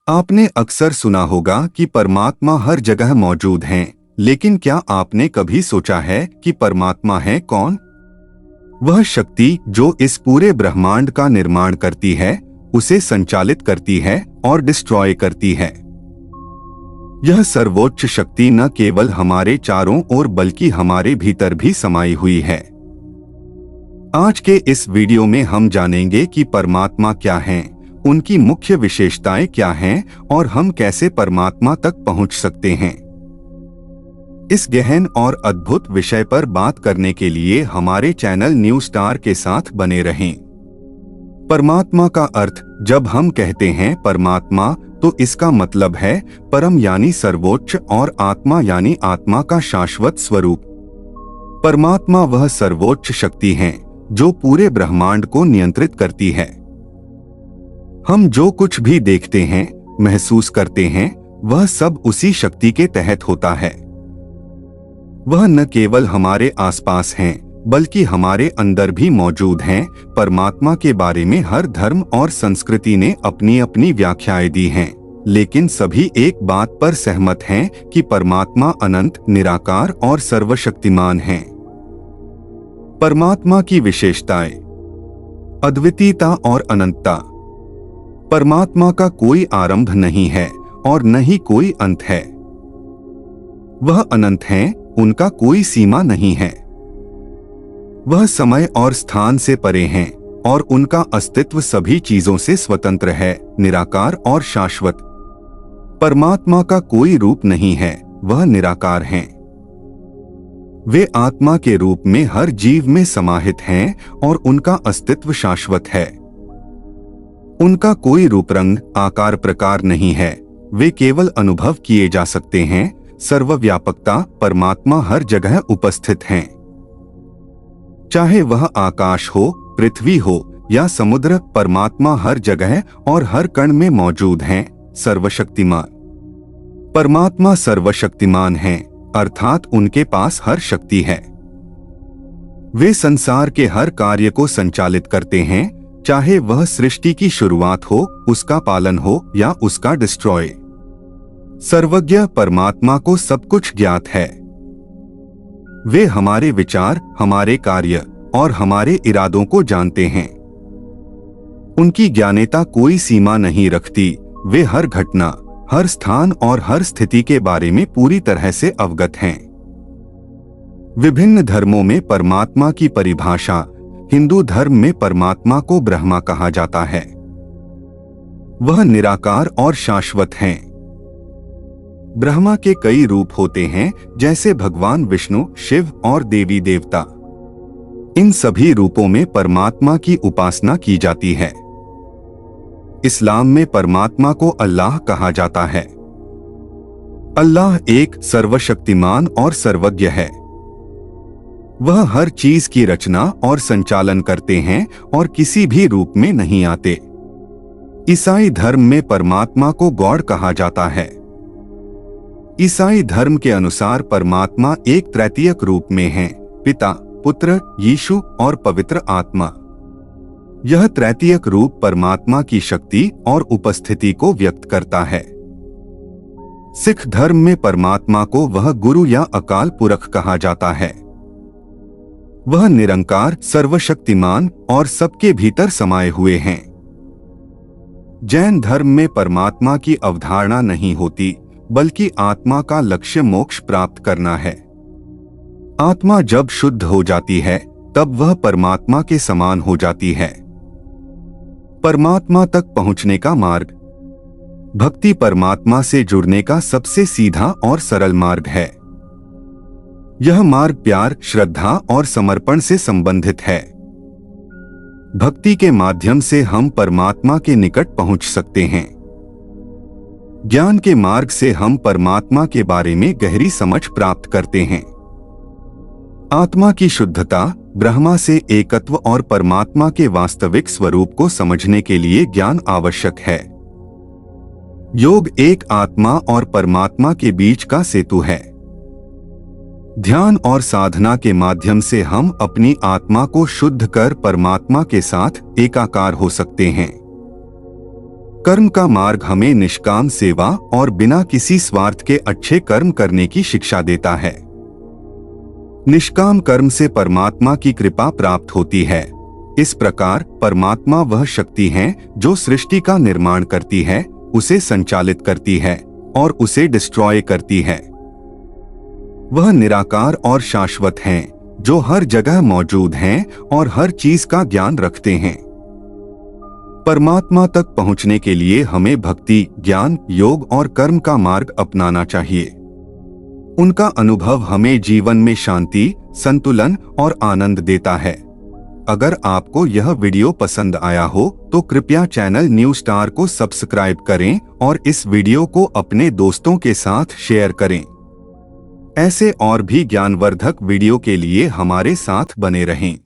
आपने अक्सर सुना होगा कि परमात्मा हर जगह मौजूद हैं, लेकिन क्या आपने कभी सोचा है कि परमात्मा है कौन? वह शक्ति जो इस पूरे ब्रह्मांड का निर्माण करती है, उसे संचालित करती है और डिस्ट्रॉय करती है। यह सर्वोच्च शक्ति न केवल हमारे चारों ओर बल्कि हमारे भीतर भी समाई हुई है। आज के इस वीडियो में हम जानेंगे कि परमात्मा क्या हैं, उनकी मुख्य विशेषताएं क्या हैं और हम कैसे परमात्मा तक पहुंच सकते हैं। इस गहन और अद्भुत विषय पर बात करने के लिए हमारे चैनल न्यू स्टार के साथ बने रहें। परमात्मा का अर्थ जब हम कहते हैं परमात्मा, तो इसका मतलब है परम यानी सर्वोच्च और आत्मा यानी आत्मा का शाश्वत स्वरूप। परमात्मा वह सर्वोच्च शक्ति है जो पूरे ब्रह्मांड को नियंत्रित करती है। हम जो कुछ भी देखते हैं, महसूस करते हैं, वह सब उसी शक्ति के तहत होता है। वह न केवल हमारे आसपास हैं, बल्कि हमारे अंदर भी मौजूद हैं। परमात्मा के बारे में हर धर्म और संस्कृति ने अपनी अपनी व्याख्याएं दी हैं, लेकिन सभी एक बात पर सहमत हैं कि परमात्मा अनंत, निराकार और सर्वशक्तिमान हैं। परमात्मा की विशेषताएं: अद्वितीयता और अनंतता। परमात्मा का कोई आरंभ नहीं है और न ही कोई अंत है। वह अनंत हैं, उनका कोई सीमा नहीं है। वह समय और स्थान से परे हैं और उनका अस्तित्व सभी चीजों से स्वतंत्र है, निराकार और शाश्वत। परमात्मा का कोई रूप नहीं है, वह निराकार हैं। वे आत्मा के रूप में हर जीव में समाहित हैं और उनका अस्तित्व शाश्वत है। उनका कोई रूप, रंग, आकार, प्रकार नहीं है, वे केवल अनुभव किए जा सकते हैं। सर्वव्यापकता: परमात्मा हर जगह उपस्थित हैं। चाहे वह आकाश हो, पृथ्वी हो या समुद्र, परमात्मा हर जगह और हर कण में मौजूद हैं। सर्वशक्तिमान: परमात्मा सर्वशक्तिमान हैं, अर्थात उनके पास हर शक्ति है। वे संसार के हर कार्य को संचालित करते हैं, चाहे वह सृष्टि की शुरुआत हो, उसका पालन हो या उसका डिस्ट्रॉय। सर्वज्ञ: परमात्मा को सब कुछ ज्ञात है। वे हमारे विचार, हमारे कार्य और हमारे इरादों को जानते हैं। उनकी ज्ञानता कोई सीमा नहीं रखती। वे हर घटना, हर स्थान और हर स्थिति के बारे में पूरी तरह से अवगत हैं। विभिन्न धर्मों में परमात्मा की परिभाषा: हिंदू धर्म में परमात्मा को ब्रह्मा कहा जाता है। वह निराकार और शाश्वत हैं। ब्रह्मा के कई रूप होते हैं, जैसे भगवान विष्णु, शिव और देवी देवता। इन सभी रूपों में परमात्मा की उपासना की जाती है। इस्लाम में परमात्मा को अल्लाह कहा जाता है। अल्लाह एक सर्वशक्तिमान और सर्वज्ञ है। वह हर चीज की रचना और संचालन करते हैं और किसी भी रूप में नहीं आते। ईसाई धर्म में परमात्मा को गॉड कहा जाता है। ईसाई धर्म के अनुसार परमात्मा एक त्रैतीयक रूप में है: पिता, पुत्र, यीशु और पवित्र आत्मा। यह त्रैतीयक रूप परमात्मा की शक्ति और उपस्थिति को व्यक्त करता है। सिख धर्म में परमात्मा को वह गुरु या अकाल पुरख कहा जाता है। वह निरंकार, सर्वशक्तिमान और सबके भीतर समाये हुए हैं। जैन धर्म में परमात्मा की अवधारणा नहीं होती, बल्कि आत्मा का लक्ष्य मोक्ष प्राप्त करना है। आत्मा जब शुद्ध हो जाती है, तब वह परमात्मा के समान हो जाती है। परमात्मा तक पहुंचने का मार्ग: भक्ति परमात्मा से जुड़ने का सबसे सीधा और सरल मार्ग है। यह मार्ग प्यार, श्रद्धा और समर्पण से संबंधित है। भक्ति के माध्यम से हम परमात्मा के निकट पहुंच सकते हैं। ज्ञान के मार्ग से हम परमात्मा के बारे में गहरी समझ प्राप्त करते हैं। आत्मा की शुद्धता: ब्रह्मा से एकत्व और परमात्मा के वास्तविक स्वरूप को समझने के लिए ज्ञान आवश्यक है। योग एक आत्मा और परमात्मा के बीच का सेतु है। ध्यान और साधना के माध्यम से हम अपनी आत्मा को शुद्ध कर परमात्मा के साथ एकाकार हो सकते हैं। कर्म का मार्ग हमें निष्काम सेवा और बिना किसी स्वार्थ के अच्छे कर्म करने की शिक्षा देता है। निष्काम कर्म से परमात्मा की कृपा प्राप्त होती है। इस प्रकार परमात्मा वह शक्ति है जो सृष्टि का निर्माण करती है, उसे संचालित करती है और उसे डिस्ट्रॉय करती है। वह निराकार और शाश्वत हैं, जो हर जगह मौजूद हैं और हर चीज का ज्ञान रखते हैं। परमात्मा तक पहुंचने के लिए हमें भक्ति, ज्ञान, योग और कर्म का मार्ग अपनाना चाहिए। उनका अनुभव हमें जीवन में शांति, संतुलन और आनंद देता है। अगर आपको यह वीडियो पसंद आया हो तो कृपया चैनल न्यू स्टार को सब्सक्राइब करें और इस वीडियो को अपने दोस्तों के साथ शेयर करें। ऐसे और भी ज्ञानवर्धक वीडियो के लिए हमारे साथ बने रहें।